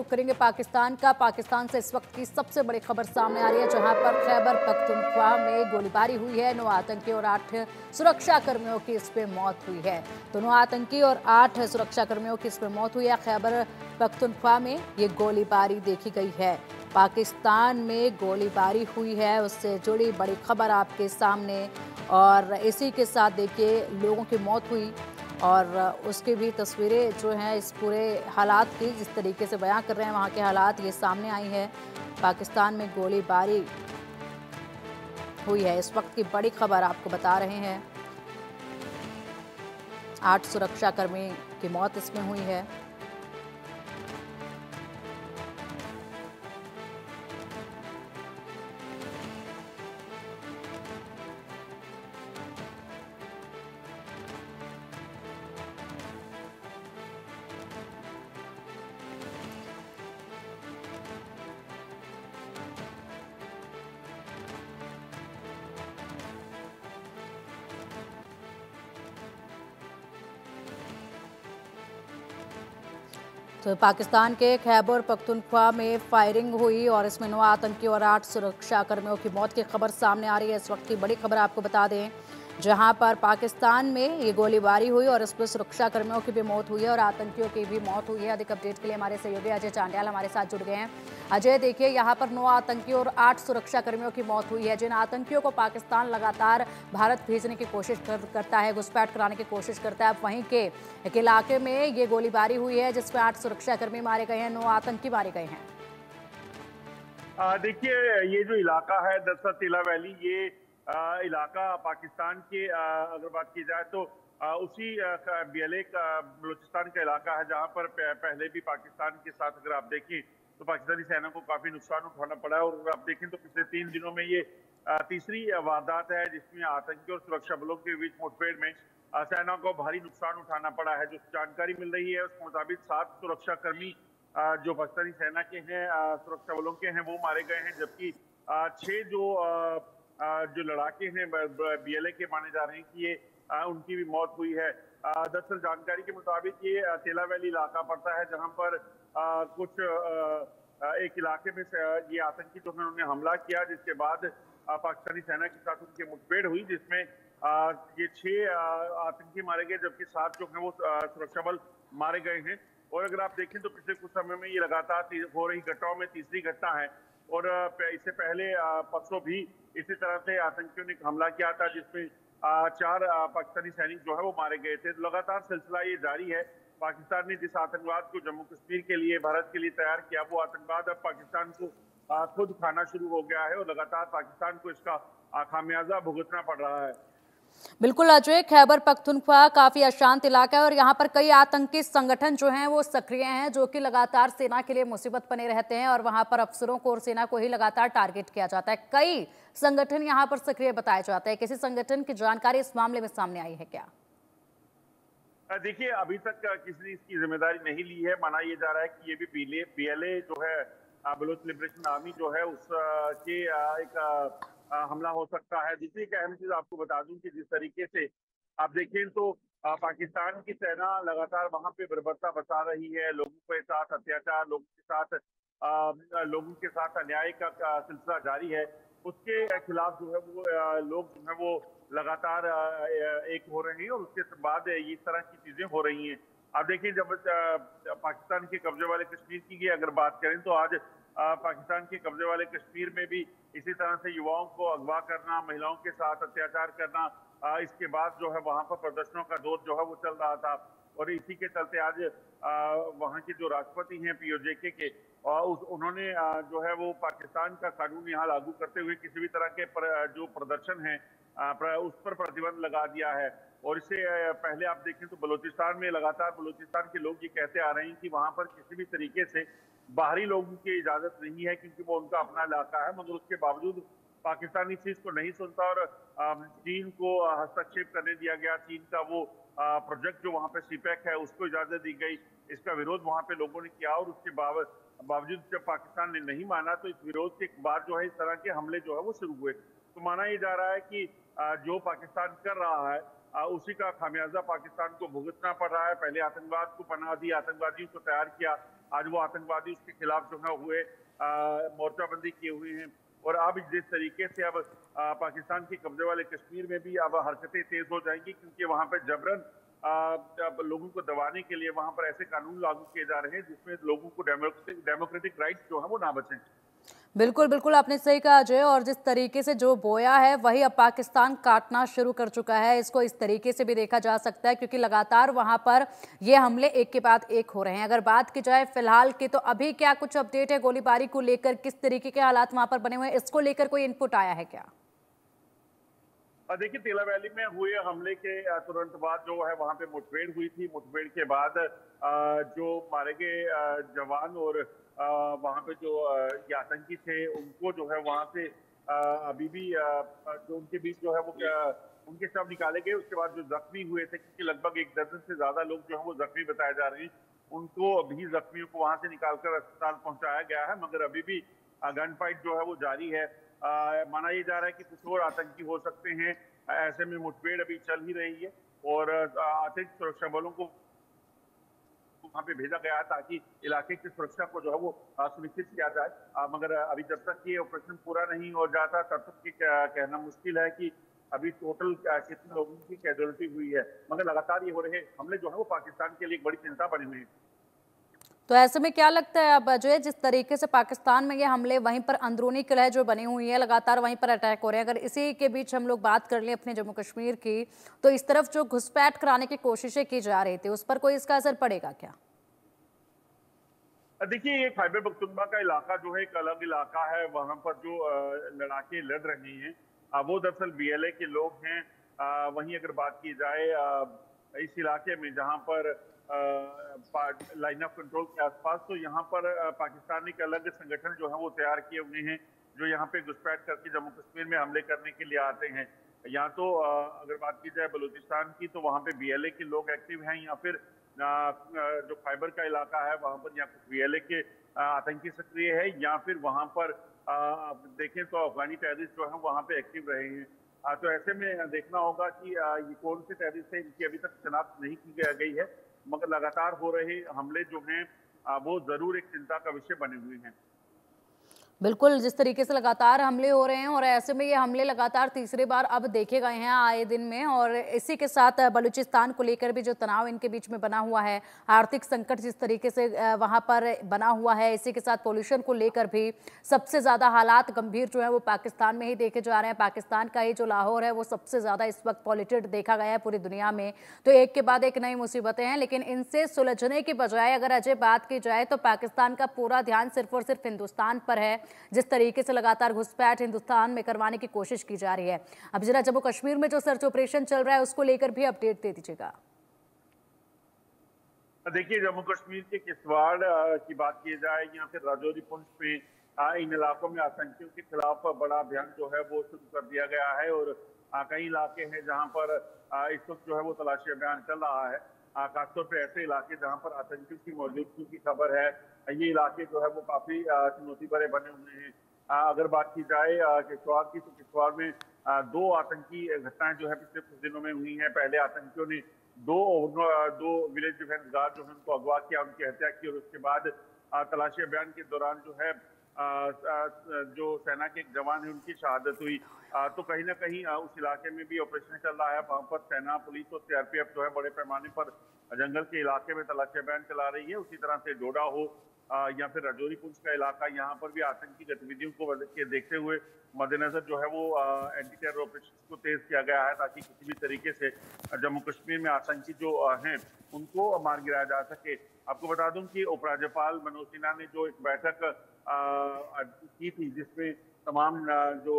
रुख करेंगे पाकिस्तान का। पाकिस्तान से इस वक्त की सबसे बड़ी खबर सामने आ रही है, जहां पर खैबर पख्तूनख्वा में गोलीबारी हुई है। 9 आतंकी और 8 सुरक्षा कर्मियों की इसमें मौत हुई है। तो 9 आतंकी और 8 सुरक्षा कर्मियों की इसमें मौत हुई है। खैबर पख्तूनख्वा में ये गोलीबारी देखी गई है। पाकिस्तान में गोलीबारी हुई है, उससे जुड़ी बड़ी खबर आपके सामने। और इसी के साथ देखिए लोगों की मौत हुई और उसकी भी तस्वीरें जो हैं इस पूरे हालात की, जिस तरीके से बयां कर रहे हैं वहाँ के हालात, ये सामने आई है। पाकिस्तान में गोलीबारी हुई है, इस वक्त की बड़ी खबर आपको बता रहे हैं। 8 सुरक्षाकर्मी की मौत इसमें हुई है। तो पाकिस्तान के खैबर पख्तूनख्वा में फायरिंग हुई और इसमें 9 आतंकी और 8 सुरक्षा कर्मियों की मौत की खबर सामने आ रही है। इस वक्त की बड़ी खबर आपको बता दें, जहां पर पाकिस्तान में ये गोलीबारी हुई और इसमें सुरक्षा कर्मियों की भी मौत हुई है और आतंकियों की भी मौत हुई है। अधिक अपडेट के लिए हमारे सहयोगी अजय चांडियाल हमारे साथ जुड़ गए हैं। अजय, देखिए यहाँ पर 9 आतंकी और 8 सुरक्षा कर्मियों की मौत हुई है। जिन आतंकियों को पाकिस्तान लगातार भारत भेजने की कोशिश करता है, घुसपैठ कराने की कोशिश करता है, वहीं के एक इलाके में ये गोलीबारी हुई है जिसमें 8 सुरक्षाकर्मी मारे गए हैं, 9 आतंकी मारे गए हैं। देखिए, ये जो इलाका है दरअसल तिला वैली, ये इलाका पाकिस्तान के अगर बात की जाए तो उसी BLA का बलूचिस्तान का इलाका है, जहां पर पहले भी पाकिस्तान के साथ अगर आप देखें तो पाकिस्तानी सेना को काफी नुकसान उठाना पड़ा है। और अगर आप देखें तो पिछले 3 दिनों में ये तीसरी वारदात है जिसमें आतंकी और सुरक्षा बलों के बीच मुठभेड़ में सेना को भारी नुकसान उठाना पड़ा है। जो जानकारी मिल रही है उसके मुताबिक 7 सुरक्षा कर्मी जो पाकिस्तानी सेना के हैं, सुरक्षा बलों के हैं, वो मारे गए हैं, जबकि 6 जो लड़ाके हैं BLA के माने जा रहे हैं कि ये उनकी भी मौत हुई है। दरअसल जानकारी के मुताबिक ये तिला वैली इलाका पड़ता है, जहां पर कुछ एक इलाके में ये आतंकी जो है उन्होंने हमला किया, जिसके बाद पाकिस्तानी सेना के साथ उनकी मुठभेड़ हुई, जिसमें ये 6 आतंकी मारे गए, जबकि 7 जो है वो सुरक्षा बल मारे गए हैं। और अगर आप देखें तो पिछले कुछ समय में ये लगातार हो रही घटनाओं में तीसरी घटना है। और इससे पहले परसों भी इसी तरह से आतंकियों ने हमला किया था, जिसमें 4 पाकिस्तानी सैनिक जो है वो मारे गए थे। तो लगातार सिलसिला ये जारी है। पाकिस्तान ने जिस आतंकवाद को जम्मू कश्मीर के लिए, भारत के लिए तैयार किया, वो आतंकवाद अब पाकिस्तान को खुद खाना शुरू हो गया है और लगातार पाकिस्तान को इसका खामियाजा भुगतना पड़ रहा है। बिल्कुल अजय, खैबर पख्तूनख्वा काफी अशांत इलाका है और यहाँ पर कई आतंकी संगठन जो हैं वो सक्रिय हैं, जो कि लगातार सेना के लिए मुसीबत बने रहते हैं और वहां पर अफसरों को और सेना को ही लगातार टारगेट किया जाता है। कई संगठन यहाँ पर सक्रिय बताए जाते हैं। किसी संगठन की जानकारी इस मामले में सामने आई है क्या? देखिए, अभी तक किसी ने इसकी जिम्मेदारी नहीं ली है। माना यह जा रहा है कि ये भी BLA जो है, बलूच लिबरेशन आर्मी जो है, उस के एक हमला हो सकता है। दूसरी एक अहम चीज आपको बता दूं कि जिस तरीके से आप देखें तो पाकिस्तान की सेना लगातार वहां पे बर्बरता बचा रही है, लोगों के साथ अत्याचार, लोगों के साथ अन्याय का सिलसिला जारी है। उसके खिलाफ जो है वो लोग जो है वो लगातार एक हो रहे हैं और उसके बाद इस तरह की चीजें हो रही हैं। आप देखिए, जब पाकिस्तान के कब्जे वाले कश्मीर की अगर बात करें तो आज पाकिस्तान के कब्जे वाले कश्मीर में भी इसी तरह से युवाओं को अगवा करना, महिलाओं के साथ अत्याचार करना, इसके बाद जो है वहां पर प्रदर्शनों का दौर जो है वो चल रहा था। और इसी के चलते आज वहां के जो राष्ट्रपति हैं POJK के, उन्होंने जो है वो पाकिस्तान का कानून यहाँ लागू करते हुए किसी भी तरह के जो प्रदर्शन है उस पर प्रतिबंध लगा दिया है। और इससे पहले आप देखें तो बलूचिस्तान में लगातार बलूचिस्तान के लोग ये कहते आ रहे हैं कि वहां पर किसी भी तरीके से बाहरी लोगों की इजाजत नहीं है, क्योंकि वो उनका अपना इलाका है। मगर उसके बावजूद पाकिस्तान इस चीज को नहीं सुनता और चीन को हस्तक्षेप करने दिया गया। चीन का वो प्रोजेक्ट जो वहां पे CPEC है, उसको इजाजत दी गई। इसका विरोध वहां पे लोगों ने किया और उसके बावजूद जब पाकिस्तान ने नहीं माना तो इस विरोध के बाद जो है इस तरह के हमले जो है वो शुरू हुए। तो माना ये जा रहा है कि जो पाकिस्तान कर रहा है उसी का खामियाजा पाकिस्तान को भुगतना पड़ रहा है। पहले आतंकवाद को पनाह दी, आतंकवादियों को तैयार किया, आज वो आतंकवादी उसके खिलाफ जो है हुए मोर्चाबंदी किए हुए हैं। और अब जिस तरीके से अब पाकिस्तान के कब्जे वाले कश्मीर में भी अब हरकतें तेज हो जाएंगी, क्योंकि वहां पर जबरन अब लोगों को दबाने के लिए वहां पर ऐसे कानून लागू किए जा रहे हैं जिसमें लोगों को डेमोक्रेटिक राइट्स जो है वो ना बचें। बिल्कुल बिल्कुल, आपने सही कहा अजय। और जिस तरीके से जो बोया है वही अब पाकिस्तान काटना शुरू कर चुका है। इसको इस तरीके से भी देखा जा सकता है क्योंकि लगातार वहां पर ये हमले एक के बाद एक हो रहे हैं। अगर बात की जाए फिलहाल की, तो अभी क्या कुछ अपडेट है गोलीबारी को लेकर? किस तरीके के हालात वहां पर बने हुए हैं, इसको लेकर कोई इनपुट आया है क्या? देखिए, तेला वैली में हुए हमले के तुरंत बाद जो है वहां पे मुठभेड़ हुई थी। मुठभेड़ के बाद जो मारे गए जवान और वहां पे जो ये आतंकी थे उनको जो है वहां से अभी भी जो उनके बीच जो है वो उनके शव निकाले गए। उसके बाद जो जख्मी हुए थे, क्योंकि लगभग 1 दर्जन से ज्यादा लोग जो है वो जख्मी बताए जा रहे हैं, उनको अभी जख्मियों को वहां से निकालकर अस्पताल पहुंचाया गया है। मगर अभी भी गन फाइट जो है वो जारी है। माना ये जा रहा है कि कुछ और आतंकी हो सकते हैं। ऐसे में मुठभेड़ अभी चल ही रही है और आतंक सुरक्षा बलों को वहां पे भेजा गया है ताकि इलाके की सुरक्षा को जो है वो सुनिश्चित किया जाए। मगर अभी जब तक ये ऑपरेशन पूरा नहीं हो जाता तब तक ये कहना मुश्किल है कि अभी टोटल कितने लोगों की कैजुअलिटी हुई है। मगर लगातार ये हो रहे हमले जो है वो पाकिस्तान के लिए एक बड़ी चिंता बनी हुई है। तो ऐसे में क्या लगता है अब अजय, जिस तरीके से पाकिस्तान में ये हमले, वहीं पर अंदरूनी कलह जो बनी हुई है, लगातार वहीं पर अटैक हो रहे हैं, अगर इसी के बीच हम लोग बात कर लें अपने जम्मू कश्मीर की, तो इस तरफ जो घुसपैठ कराने की कोशिशें की जा रही थी उस पर कोई इसका असर पड़ेगा क्या? देखिए, ये खैबर पख्तूनख्वा का इलाका जो है एक अलग इलाका है। वहां पर जो लड़ाके लड़ रही हैं वो दरअसल बीएलए के लोग हैं। वहीं अगर बात की जाए इस इलाके में जहां पर लाइन ऑफ कंट्रोल के आसपास, तो यहाँ पर पाकिस्तान एक अलग संगठन जो है वो तैयार किए हुए हैं जो यहाँ पे घुसपैठ करके जम्मू कश्मीर में हमले करने के लिए आते हैं। या तो अगर बात की जाए बलूचिस्तान की, तो वहाँ पे बीएलए के लोग एक्टिव हैं, या फिर जो खैबर का इलाका है वहां पर या कुछ बीएलए के आतंकी सक्रिय है, या फिर वहां पर आप देखें तो अफगानी टेररिस्ट जो है वहां पे एक्टिव रहे हैं। तो ऐसे में देखना होगा कि ये कौन से टेररिस्ट है, इनकी अभी तक शिनाख्त नहीं की गई है। मगर लगातार हो रहे हमले जो हैं वो जरूर एक चिंता का विषय बने हुए हैं। बिल्कुल, जिस तरीके से लगातार हमले हो रहे हैं और ऐसे में ये हमले लगातार तीसरी बार अब देखे गए हैं आए दिन में, और इसी के साथ बलूचिस्तान को लेकर भी जो तनाव इनके बीच में बना हुआ है, आर्थिक संकट जिस तरीके से वहां पर बना हुआ है, इसी के साथ पोल्यूशन को लेकर भी सबसे ज़्यादा हालात गंभीर जो है वो पाकिस्तान में ही देखे जा रहे हैं। पाकिस्तान का ही जो लाहौर है वो सबसे ज़्यादा इस वक्त पॉल्यूटेड देखा गया है पूरी दुनिया में। तो एक के बाद एक नई मुसीबतें हैं, लेकिन इनसे सुलझने की बजाय अगर अजय बात की जाए तो पाकिस्तान का पूरा ध्यान सिर्फ और सिर्फ हिंदुस्तान पर है। जिस तरीके से लगातार घुसपैठ हिंदुस्तान में करवाने की कोशिश की जा रही है। अब जरा जम्मू कश्मीर में जो सर्च ऑपरेशन चल रहा है उसको लेकर भी अपडेट दे दीजिएगा। देखिए, जम्मू कश्मीर के किश्तवाड़ की बात की जाए या फिर राजौरी पुंछ में इन इलाकों में आतंकियों के खिलाफ बड़ा अभियान जो है वो शुरू कर दिया गया है। और कई इलाके हैं जहां पर इस वक्त जो है वो तलाशी अभियान चल रहा है। खासतौर पर ऐसे इलाके जहां पर आतंकियों की मौजूदगी की खबर है, ये इलाके जो है वो काफी चुनौती भरे बने हुए हैं। अगर बात की जाए किश्तवाड़ की, तो किश्तवाड़ में 2 आतंकी घटनाएं जो है पिछले कुछ दिनों में हुई हैं। पहले आतंकियों ने दो विलेज डिफेंस गार्ड जो है उनको अगवा किया, उनकी हत्या की, और उसके बाद तलाशी अभियान के दौरान जो है जो सेना के एक जवान है उनकी शहादत हुई। तो कहीं ना कहीं उस इलाके में भी ऑपरेशन चल रहा है। वहां पर सेना, पुलिस और सीआरपीएफ जो है बड़े पैमाने पर जंगल के इलाके में तलाशी अभियान चला रही है। उसी तरह से डोडा हो या फिर राजौरी पुंछ का इलाका, यहाँ पर भी आतंकी गतिविधियों को देखते हुए मद्देनजर जो है वो एंटी टेरर ऑपरेशन को तेज किया गया है ताकि किसी भी तरीके से जम्मू कश्मीर में आतंकी जो हैं उनको मार गिराया जा सके। आपको बता दूं कि उपराज्यपाल मनोज सिन्हा ने जो एक बैठक की थी जिसमें तमाम जो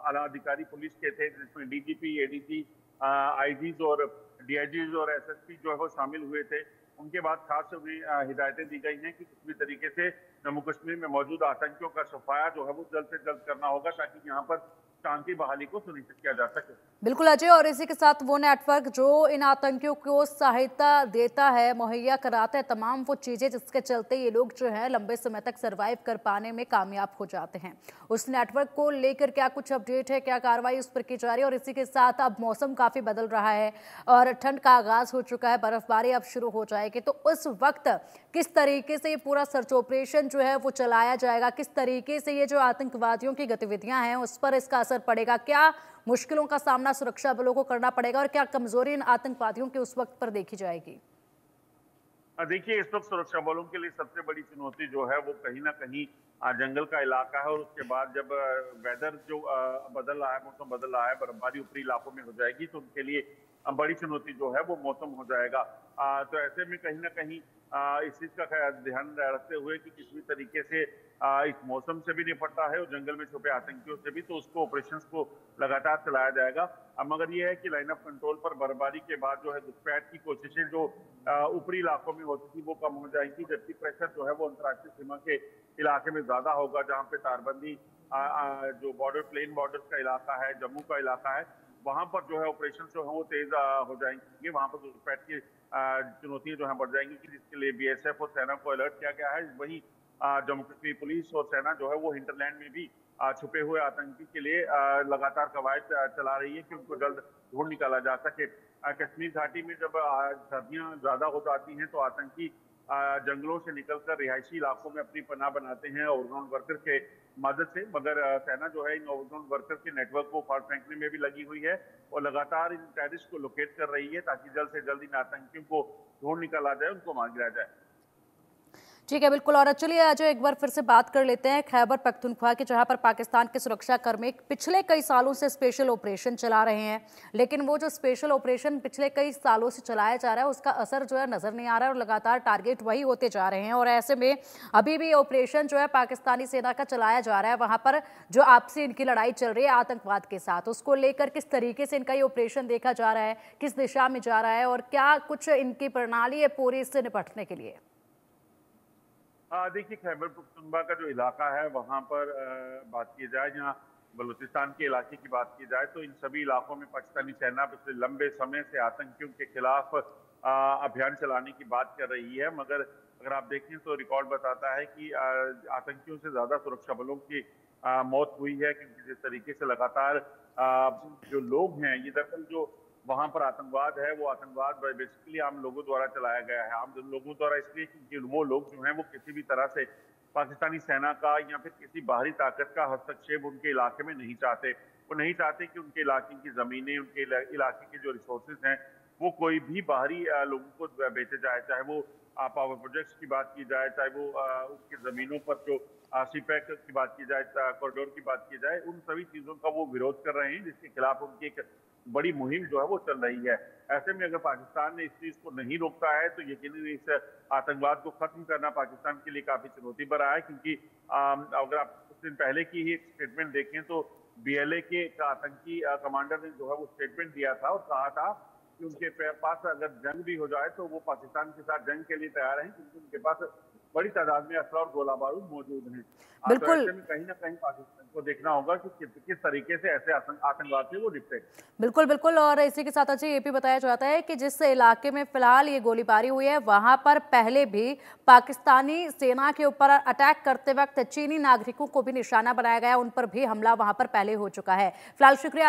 आला अधिकारी पुलिस के थे, जिसमें डीजीपी, एडीजी, आईजीज और डीआईजीज और एसएसपी जो है वो शामिल हुए थे, उनके बाद खास उन्हें हिदायतें दी गई हैं कि किसी भी तरीके से जम्मू कश्मीर में मौजूद आतंकियों का सफाया जो है वो जल्द से जल्द करना होगा ताकि यहाँ पर शांति बहाली को सुनिश्चित किया जा सके। बिल्कुल अजय, और इसी के साथ वो नेटवर्क जो इन आतंकियों को सहायता देता है, मुहैया कराता है तमाम वो चीजें जिसके चलते ये लोग जो है लंबे समय तक सरवाइव कर पाने में कामयाब हो जाते हैं, उस नेटवर्क को लेकर क्या कुछ अपडेट है, क्या कार्रवाई उस पर की जा रही है? और इसी के साथ अब मौसम काफी बदल रहा है और ठंड का आगाज हो चुका है, बर्फबारी अब शुरू हो जाएगी, तो उस वक्त किस तरीके से ये पूरा सर्च ऑपरेशन जो है वो चलाया जाएगा, किस तरीके से ये जो आतंकवादियों की गतिविधियां हैं उस पर इसका असर पड़ेगा, क्या मुश्किलों का सामना सुरक्षा बलों को करना पड़ेगा और क्या कमजोरी इन आतंकवादियों के उस वक्त पर देखी जाएगी? देखिए, इस वक्त सुरक्षा बलों के लिए सबसे बड़ी चुनौती जो है वो कहीं ना कहीं जंगल का इलाका है, और उसके बाद जब वेदर जो बदल रहा है, मौसम बदल रहा है, बर्फबारी ऊपरी इलाकों में हो जाएगी तो उनके लिए बड़ी चुनौती जो है वो मौसम हो जाएगा। तो ऐसे में कहीं ना कहीं इस चीज का ध्यान रखते हुए कि किसी भी तरीके से इस मौसम से भी निपटता है और जंगल में छुपे आतंकियों से भी, तो उसको ऑपरेशंस को लगातार चलाया जाएगा। अब मगर ये है कि लाइन ऑफ कंट्रोल पर बर्फबारी के बाद जो है घुसपैठ की कोशिशें जो ऊपरी इलाकों में होती थी वो कम हो जाएंगी, जबकि प्रेशर जो है वो अंतर्राष्ट्रीय सीमा के इलाके में ज्यादा होगा, जहाँ पे तारबंदी जो प्लेन बॉर्डर का इलाका है, जम्मू का इलाका है, वहां पर जो है ऑपरेशन जो है वो तेज हो जाएंगे। वहां पर घुसपैठ की चुनौतियां जो है बढ़ जाएंगी, जिसके लिए बीएसएफ और सेना को अलर्ट किया गया है। वहीं जम्मू कश्मीर पुलिस और सेना जो है वो हिंटरलैंड में भी छुपे हुए आतंकी के लिए लगातार कवायद चला रही है कि उनको जल्द ढूंढ निकाला जा सके। कश्मीर घाटी में जब सर्दियां ज्यादा हो जाती हैं तो आतंकी जंगलों से निकलकर रिहायशी इलाकों में अपनी पनाह बनाते हैं ओवरग्राउंड वर्कर के मदद से, मगर सेना जो है इन ओवरग्राउंड वर्कर के नेटवर्क को फाड़ फेंकने में भी लगी हुई है और लगातार इन टेररिस्ट को लोकेट कर रही है ताकि जल्द से जल्द इन आतंकियों को ढूंढ निकाला जाए, उनको मार गिराया जाए। ठीक है, बिल्कुल। और चलिए आज एक बार फिर से बात कर लेते हैं खैबर पख्तूनख्वा की, जहां पर पाकिस्तान के सुरक्षा कर्मी पिछले कई सालों से स्पेशल ऑपरेशन चला रहे हैं, लेकिन वो जो स्पेशल ऑपरेशन पिछले कई सालों से चलाया जा रहा है उसका असर जो है नजर नहीं आ रहा है और लगातार टारगेट वही होते जा रहे हैं। और ऐसे में अभी भी ऑपरेशन जो है पाकिस्तानी सेना का चलाया जा रहा है, वहां पर जो आपसी इनकी लड़ाई चल रही है आतंकवाद के साथ, उसको लेकर किस तरीके से इनका ये ऑपरेशन देखा जा रहा है, किस दिशा में जा रहा है और क्या कुछ इनकी प्रणाली है पूरी इससे निपटने के लिए? देखिए, खैबर पख्तूनख्वा का जो इलाका है वहां पर बात की जाए, जहाँ बलूचिस्तान के इलाके की बात की जाए, तो इन सभी इलाकों में पाकिस्तानी सेना पिछले लंबे समय से आतंकियों के खिलाफ अभियान चलाने की बात कर रही है। मगर अगर आप देखें तो रिकॉर्ड बताता है कि आतंकियों से ज्यादा सुरक्षा बलों की मौत हुई है, क्योंकि जिस तरीके से लगातार जो लोग हैं, ये दरअसल जो वहां पर आतंकवाद है वो आतंकवाद बेसिकली आम लोगों द्वारा चलाया गया है। आम लोगों द्वारा इसलिए क्योंकि वो लोग जो हैं वो किसी भी तरह से पाकिस्तानी सेना का या फिर किसी बाहरी ताकत का हस्तक्षेप उनके इलाके में नहीं चाहते। वो नहीं चाहते कि उनके इलाके की जमीनें, उनके इलाके के जो रिसोर्सेज हैं वो कोई भी बाहरी लोगों को बेचे जाए, चाहे वो पावर प्रोजेक्ट्स की बात की जाए, चाहे वो उसकी जमीनों पर जो सीपैक की बात की जाए, कॉरिडोर की बात की जाए, उन सभी चीजों का वो विरोध कर रहे हैं, जिसके खिलाफ उनकी एक बड़ी मुहिम जो है वो चल रही है। ऐसे में अगर पाकिस्तान ने इस चीज को नहीं रोकता है तो यकीनन इस आतंकवाद को खत्म करना पाकिस्तान के लिए काफी चुनौती भरा है, क्योंकि अगर आप कुछ दिन पहले की ही एक स्टेटमेंट देखें तो बीएलए के आतंकी कमांडर ने जो है वो स्टेटमेंट दिया था और कहा था कि उनके पास अगर जंग भी हो जाए तो वो पाकिस्तान के साथ जंग के लिए तैयार हैं, क्योंकि उनके पास बड़ी तादाद में असला और गोला बारूद मौजूद हैं। तो बिल्कुल ऐसे में कहीं ना कहीं पाकिस्तान को देखना होगा कि किस तरीके से ऐसे आतंकवाद से वो निपटे। बिल्कुल बिल्कुल। और इसी के साथ अच्छा ये भी बताया जाता है कि जिस इलाके में फिलहाल ये गोलीबारी हुई है वहां पर पहले भी पाकिस्तानी सेना के ऊपर अटैक करते वक्त चीनी नागरिकों को भी निशाना बनाया गया, उन पर भी हमला वहां पर पहले हो चुका है। फिलहाल शुक्रिया।